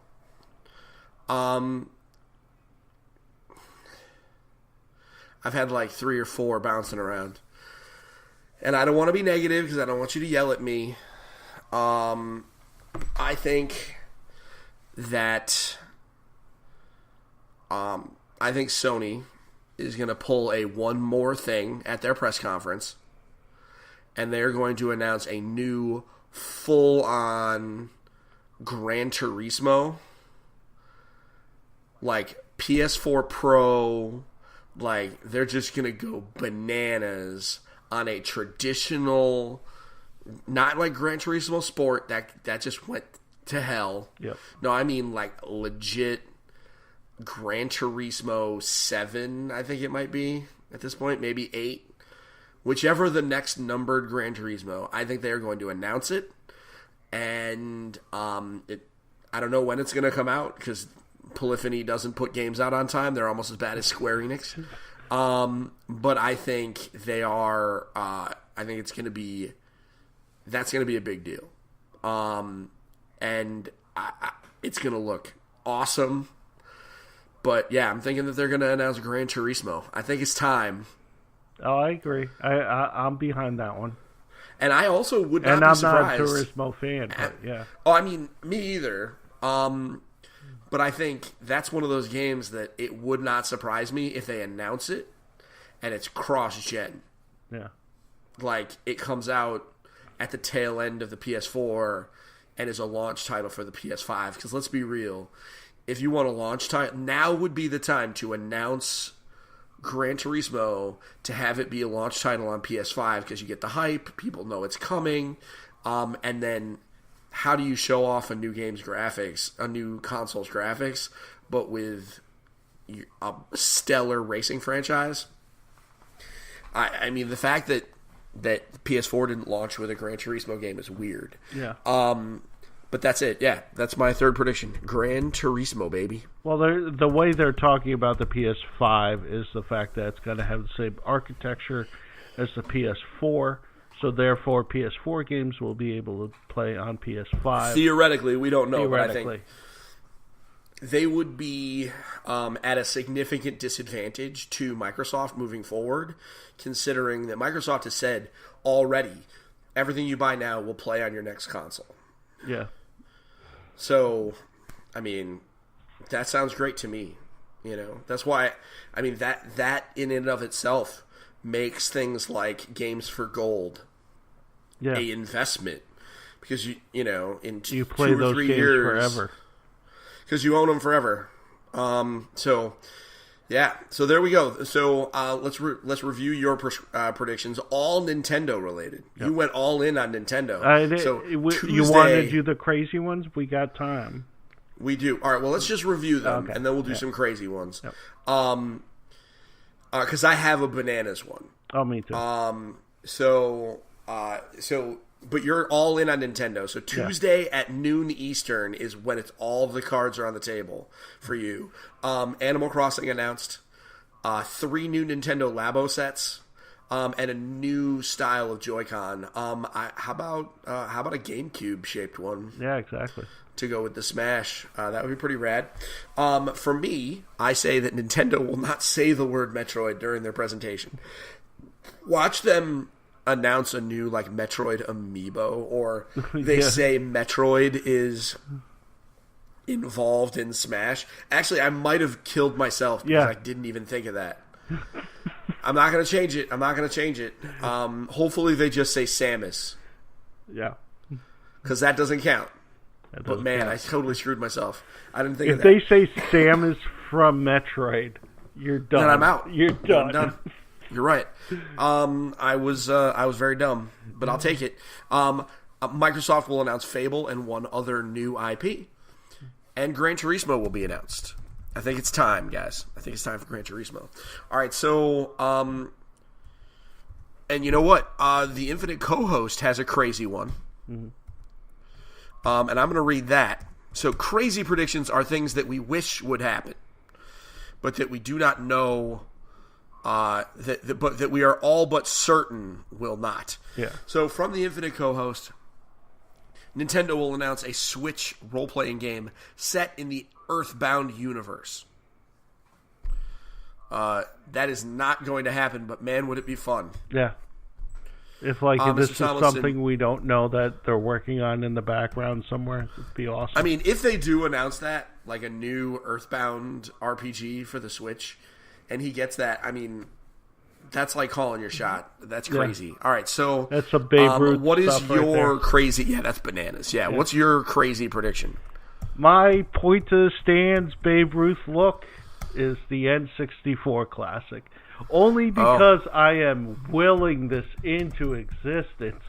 Speaker 1: I've had like 3 or 4 bouncing around. And I don't want to be negative because I don't want you to yell at me. I think that I think Sony is going to pull a one more thing at their press conference, and they're going to announce a new full-on Gran Turismo, like PS4 Pro, like they're just gonna go bananas on a traditional, not like Gran Turismo Sport that just went to hell.
Speaker 3: Yep.
Speaker 1: No, I mean like legit Gran Turismo 7, I think it might be at this point, maybe 8. Whichever the next numbered Gran Turismo, I think they are going to announce it. And I don't know when it's going to come out because Polyphony doesn't put games out on time. They're almost as bad as Square Enix. But I think they are. I think it's going to be. That's going to be a big deal. And it's going to look awesome. But yeah, I'm thinking that they're going to announce Gran Turismo. I think it's time.
Speaker 3: Oh, I agree. I'm behind that one.
Speaker 1: And I also would not
Speaker 3: and
Speaker 1: be
Speaker 3: I'm
Speaker 1: surprised.
Speaker 3: not a Turismo fan, but yeah.
Speaker 1: Oh, I mean, me either. But I think that's one of those games that it would not surprise me if they announce it and it's cross-gen.
Speaker 3: Yeah.
Speaker 1: Like, it comes out at the tail end of the PS4 and is a launch title for the PS5. Because let's be real, if you want a launch title, now would be the time to announce Gran Turismo, to have it be a launch title on PS5 because you get the hype, people know it's coming, and then how do you show off a new game's graphics, a new console's graphics, but with a stellar racing franchise? I mean, the fact that PS4 didn't launch with a Gran Turismo game is weird.
Speaker 3: Yeah.
Speaker 1: But that's it. Yeah, that's my third prediction. Gran Turismo, baby.
Speaker 3: Well, the way they're talking about the PS5 is the fact that it's going to have the same architecture as the PS4, so therefore PS4 games will be able to play on PS5.
Speaker 1: Theoretically, we don't know, but I think they would be at a significant disadvantage to Microsoft moving forward, considering that Microsoft has said already everything you buy now will play on your next console.
Speaker 3: Yeah.
Speaker 1: So, I mean, that sounds great to me. You know, that's why, I mean, that in and of itself makes things like games for gold a investment. Because, you know, in
Speaker 3: you play
Speaker 1: 2 or
Speaker 3: those
Speaker 1: 3
Speaker 3: games
Speaker 1: years.
Speaker 3: Forever.
Speaker 1: Because you own them forever. Yeah, so there we go. So let's review your predictions, all Nintendo related. Yep. You went all in on Nintendo. Tuesday,
Speaker 3: you want to do the crazy ones? We got time.
Speaker 1: We do. All right. Well, let's just review them, and then we'll do some crazy ones. Yep. Because I have a bananas one.
Speaker 3: Oh, me too.
Speaker 1: But you're all in on Nintendo. So Tuesday at noon Eastern is when it's all the cards are on the table for you. Animal Crossing announced 3 new Nintendo Labo sets and a new style of Joy-Con. How about a GameCube shaped one?
Speaker 3: Yeah, exactly.
Speaker 1: To go with the Smash. That would be pretty rad. For me, I say that Nintendo will not say the word Metroid during their presentation. Watch them announce a new like Metroid amiibo, or they say Metroid is involved in Smash. Actually, I might have killed myself because I didn't even think of that. I'm not going to change it. Hopefully they just say Samus.
Speaker 3: Yeah.
Speaker 1: Because that doesn't count. But man, I totally screwed myself. I didn't think of
Speaker 3: that.
Speaker 1: If
Speaker 3: they say Samus from Metroid, you're done.
Speaker 1: Then I'm out.
Speaker 3: You're done.
Speaker 1: I'm done. You're right. I was very dumb, but I'll take it. Microsoft will announce Fable and one other new IP, and Gran Turismo will be announced. I think it's time, guys. I think it's time for Gran Turismo. All right, so and you know what? The Infinite Co-host has a crazy one, and I'm going to read that. So, crazy predictions are things that we wish would happen, but that we do not know. That we are all but certain will not.
Speaker 3: Yeah.
Speaker 1: So from the Infinite Co-host, Nintendo will announce a Switch role-playing game set in the Earthbound universe. That is not going to happen, but man, would it be fun.
Speaker 3: Yeah. If this is
Speaker 1: Tomlinson,
Speaker 3: something we don't know that they're working on in the background somewhere, it'd be awesome.
Speaker 1: I mean, if they do announce that, like a new Earthbound RPG for the Switch, and he gets that, I mean, that's like calling your shot. That's crazy. All right, so
Speaker 3: That's a Babe Ruth
Speaker 1: what is
Speaker 3: stuff right
Speaker 1: your
Speaker 3: there.
Speaker 1: crazy? Yeah, that's bananas. Yeah, what's your crazy prediction?
Speaker 3: My point to the stands Babe Ruth look is the N64 Classic. Only because I am willing this into existence.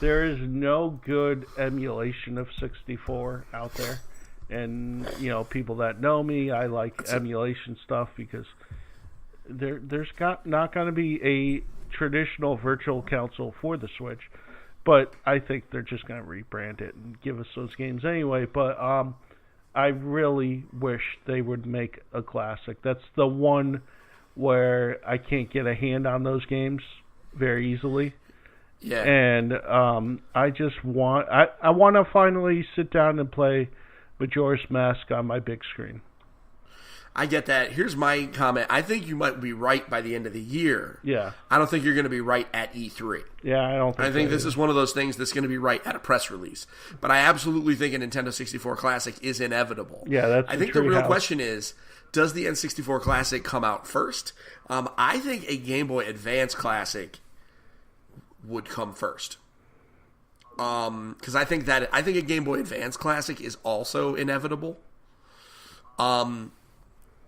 Speaker 3: There is no good emulation of 64 out there. And, people that know me, I like emulation stuff because there's not going to be a traditional virtual console for the Switch. But I think they're just going to rebrand it and give us those games anyway. But I really wish they would make a classic. That's the one where I can't get a hand on those games very easily.
Speaker 1: Yeah.
Speaker 3: And I just want I want to finally sit down and play Majora's Mask on my big screen.
Speaker 1: I get that. Here's my comment. I think you might be right by the end of the year.
Speaker 3: Yeah.
Speaker 1: I don't think you're going to be right at E3.
Speaker 3: Yeah, I don't think
Speaker 1: I think this is one of those things that's going to be right at a press release. But I absolutely think a Nintendo 64 Classic is inevitable.
Speaker 3: Yeah, that's
Speaker 1: I think the real question is, does the N64 Classic come out first? I think a Game Boy Advance Classic would come first. Because I think a Game Boy Advance Classic is also inevitable.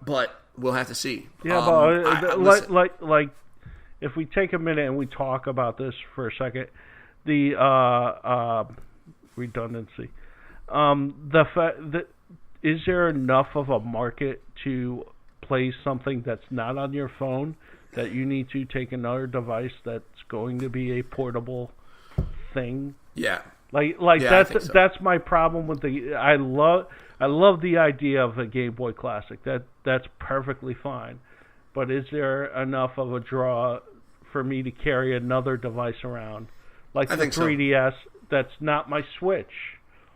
Speaker 1: But we'll have to see.
Speaker 3: Yeah, but if we take a minute and we talk about this for a second, the redundancy, the fact that is there enough of a market to play something that's not on your phone that you need to take another device that's going to be a portable thing?
Speaker 1: Yeah.
Speaker 3: That's my problem with I love the idea of a Game Boy Classic. That's perfectly fine. But is there enough of a draw for me to carry another device around? Like the 3DS, that's not my Switch.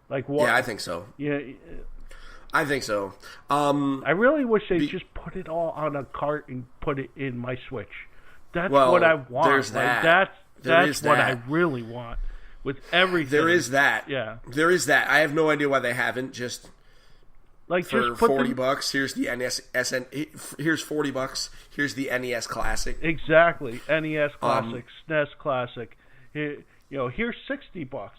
Speaker 3: Like what?
Speaker 1: Yeah, I think so.
Speaker 3: Yeah.
Speaker 1: I think so.
Speaker 3: I really wish they just put it all on a cart and put it in my Switch. That's what I want.
Speaker 1: There's that.
Speaker 3: That's what I really want. With everything.
Speaker 1: There is that.
Speaker 3: Yeah.
Speaker 1: There is that. I have no idea why they haven't just for
Speaker 3: just put
Speaker 1: $40. Here's the here's $40. Here's the NES Classic.
Speaker 3: Exactly. NES Classic, SNES Classic. Here's $60,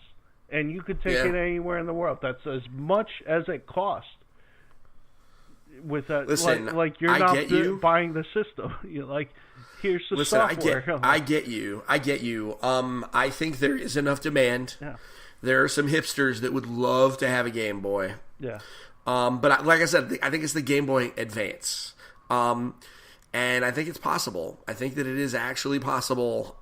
Speaker 3: and you could take it anywhere in the world. That's as much as it costs. With that,
Speaker 1: listen,
Speaker 3: you're
Speaker 1: I
Speaker 3: not
Speaker 1: get you.
Speaker 3: buying the system. Here's the software.
Speaker 1: I get you. I think there is enough demand.
Speaker 3: Yeah.
Speaker 1: There are some hipsters that would love to have a Game Boy.
Speaker 3: Yeah.
Speaker 1: But like I said, I think it's the Game Boy Advance. And I think it's possible. I think that it is actually possible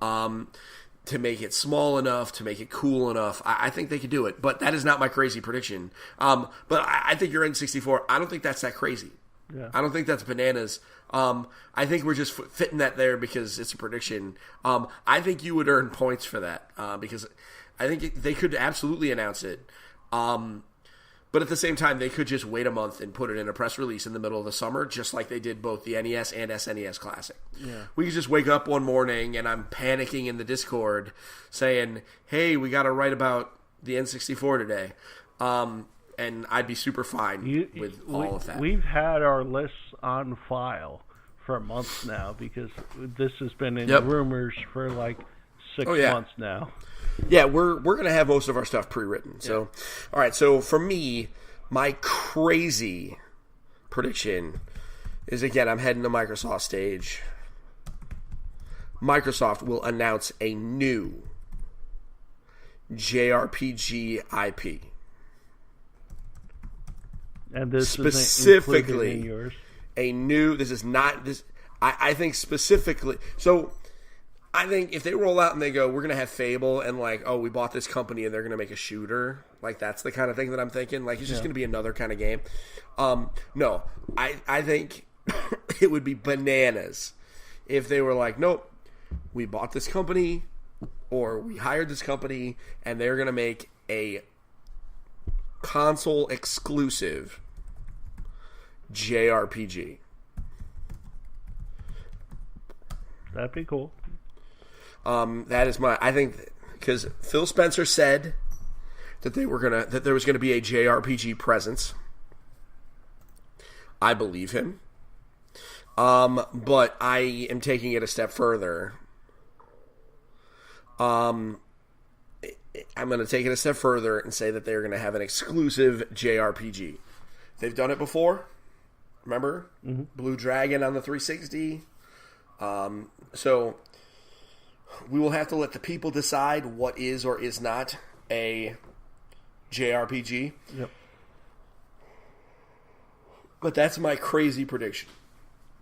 Speaker 1: to make it small enough, to make it cool enough. I think they could do it. But that is not my crazy prediction. But I think your N64, I don't think that's that crazy.
Speaker 3: Yeah.
Speaker 1: I don't think that's bananas. I think we're just fitting that there because it's a prediction. I think you would earn points for that because I think they could absolutely announce it. But at the same time, they could just wait a month and put it in a press release in the middle of the summer, just like they did both the NES and SNES Classic.
Speaker 3: Yeah.
Speaker 1: We could just wake up one morning and I'm panicking in the Discord saying, hey, we got to write about the N64 today. And I'd be super fine with all of that.
Speaker 3: We've had our lists on file for months now because this has been in rumors for 6 months now.
Speaker 1: Yeah, we're going to have most of our stuff pre-written. So, all right. So for me, my crazy prediction is, again, I'm heading to Microsoft stage. Microsoft will announce a new JRPG IP.
Speaker 3: And this
Speaker 1: specifically
Speaker 3: in yours.
Speaker 1: A new. This is not this. I think specifically. So I think if they roll out and they go, we're gonna have Fable and we bought this company and they're gonna make a shooter. That's the kind of thing that I'm thinking. It's just gonna be another kind of game. No, I think it would be bananas if they were like, nope, we bought this company or we hired this company and they're gonna make a console exclusive JRPG.
Speaker 3: That'd be cool.
Speaker 1: That is I think because Phil Spencer said that there was gonna be a JRPG presence. I believe him. But I am taking it a step further. I'm going to take it a step further and say that they're going to have an exclusive JRPG. They've done it before. Remember? Mm-hmm. Blue Dragon on the 360. So we will have to let the people decide what is or is not a JRPG.
Speaker 3: Yep.
Speaker 1: But that's my crazy prediction.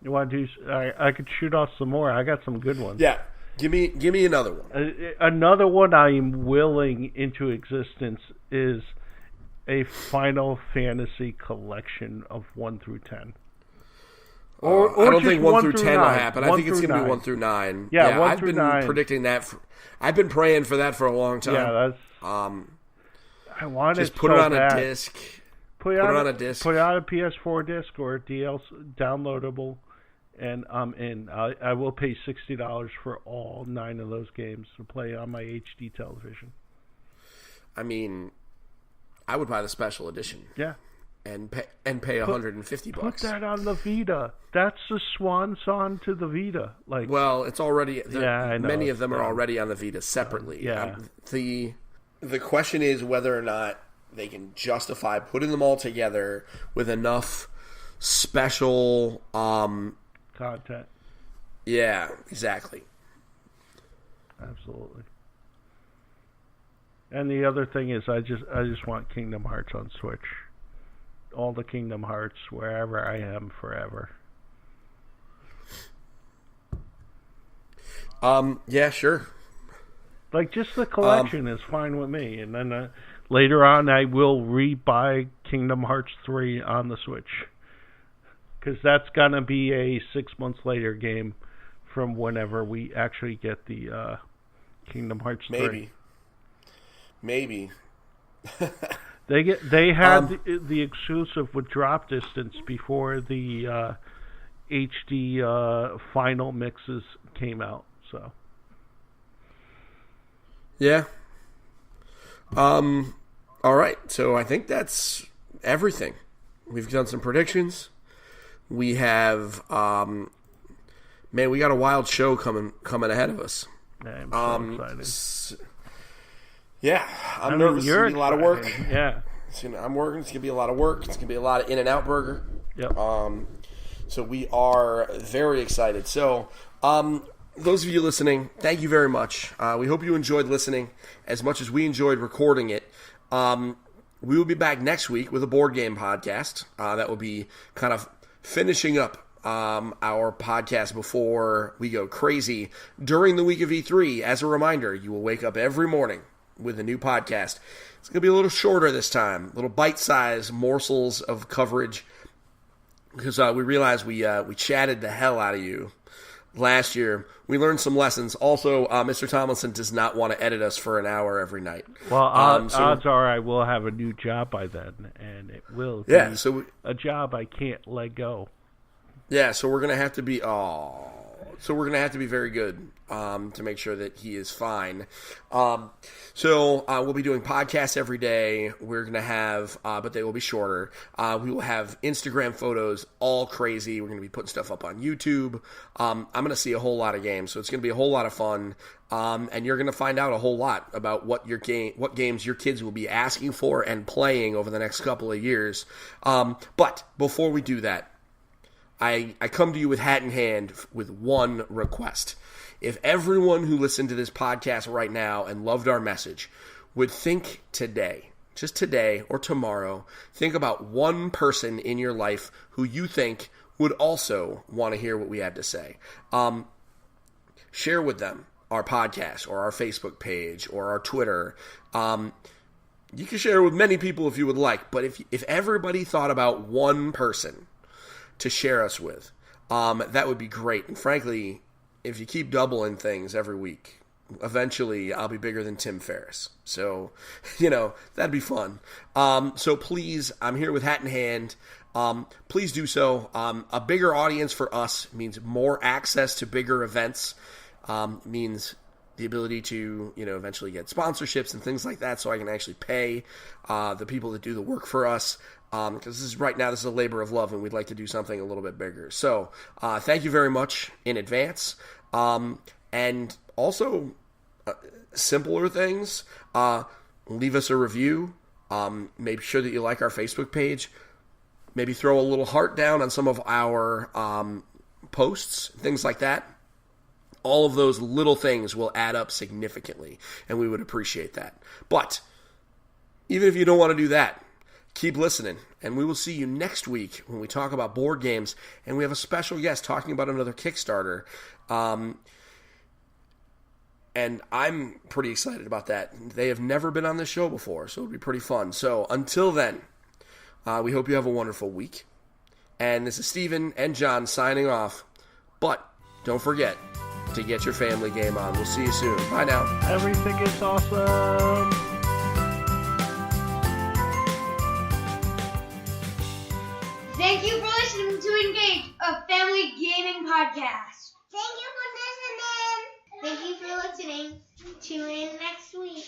Speaker 3: You want to do? I could shoot off some more. I got some good ones.
Speaker 1: Yeah. Give me another one.
Speaker 3: Another one I am willing into existence is a Final Fantasy collection of 1 through 10. Or
Speaker 1: I don't think 1 through 10 will
Speaker 3: 9.
Speaker 1: happen. I think it's going to be 1 through 9.
Speaker 3: Yeah, 1
Speaker 1: I've
Speaker 3: through
Speaker 1: been
Speaker 3: 9.
Speaker 1: predicting that. I've been praying for that for a long time.
Speaker 3: Yeah, that's. I want
Speaker 1: just
Speaker 3: it
Speaker 1: put
Speaker 3: so
Speaker 1: it on
Speaker 3: bad.
Speaker 1: a disc.
Speaker 3: Put it on a disc. Put it on a PS4 disc or a DLC downloadable, and I'm in. I will pay $60 for all 9 of those games to play on my HD television.
Speaker 1: I mean, I would buy the special edition.
Speaker 3: Yeah.
Speaker 1: And pay $150.
Speaker 3: Put that on the Vita. That's the swan song to the Vita. Like,
Speaker 1: well, it's already.
Speaker 3: I know.
Speaker 1: Many of them are already on the Vita separately.
Speaker 3: Yeah.
Speaker 1: The question is whether or not they can justify putting them all together with enough special
Speaker 3: content.
Speaker 1: Yeah, exactly.
Speaker 3: Absolutely. And the other thing is, I just want Kingdom Hearts on Switch. All the Kingdom Hearts, wherever I am, forever.
Speaker 1: Yeah, sure.
Speaker 3: Like, just the collection is fine with me. And then later on, I will rebuy Kingdom Hearts 3 on the Switch. Because that's going to be a 6 months later game from whenever we actually get the Kingdom Hearts 3.
Speaker 1: Maybe.
Speaker 3: They had the exclusive with drop distance before the HD final mixes came out. So
Speaker 1: yeah. All right. So I think that's everything. We've done some predictions. We have man, we got a wild show coming ahead of us.
Speaker 3: I'm so excited.
Speaker 1: Yeah, I'm nervous. It's going to be a lot of work.
Speaker 3: Yeah.
Speaker 1: I'm working. It's going to be a lot of work. It's going to be a lot of In-N-Out Burger.
Speaker 3: Yep.
Speaker 1: So we are very excited. So those of you listening, thank you very much. We hope you enjoyed listening as much as we enjoyed recording it. We will be back next week with a board game podcast. That will be kind of finishing up our podcast before we go crazy during the week of E3. As a reminder, you will wake up every morning with a new podcast. It's going to be a little shorter this time, little bite-sized morsels of coverage, because we realized we chatted the hell out of you last year. We learned some lessons. Also, Mr. Tomlinson does not want to edit us for an hour every night.
Speaker 3: Well, odds are I will have a new job by then, and it will be a job I can't let go.
Speaker 1: Yeah, so we're going to have to be very good to make sure that he is fine. So we'll be doing podcasts every day. We're going to have, but they will be shorter. We will have Instagram photos, all crazy. We're going to be putting stuff up on YouTube. I'm going to see a whole lot of games, so it's going to be a whole lot of fun. And you're going to find out a whole lot about what games your kids will be asking for and playing over the next couple of years. But before we do that, I come to you with hat in hand with one request. If everyone who listened to this podcast right now and loved our message would think today, just today or tomorrow, think about one person in your life who you think would also want to hear what we have to say. Share with them our podcast or our Facebook page or our Twitter. You can share with many people if you would like, but if everybody thought about one person to share us with, that would be great. And frankly, if you keep doubling things every week, eventually I'll be bigger than Tim Ferriss. So, that'd be fun. So please, I'm here with hat in hand. Please do so. A bigger audience for us means more access to bigger events, means the ability to, eventually get sponsorships and things like that so I can actually pay the people that do the work for us. Because right now this is a labor of love and we'd like to do something a little bit bigger. So thank you very much in advance. And also simpler things, leave us a review. Make sure that you like our Facebook page. Maybe throw a little heart down on some of our posts, things like that. All of those little things will add up significantly, and we would appreciate that. But even if you don't want to do that, keep listening, and we will see you next week when we talk about board games, and we have a special guest talking about another Kickstarter. And I'm pretty excited about that. They have never been on this show before, so it'll be pretty fun. So until then, we hope you have a wonderful week. And this is Steven and John signing off. But don't forget to get your family game on. We'll see you soon. Bye now.
Speaker 3: Everything is awesome.
Speaker 4: Thank you for listening to Engage, a family gaming podcast.
Speaker 2: Thank you for listening. Tune in next week.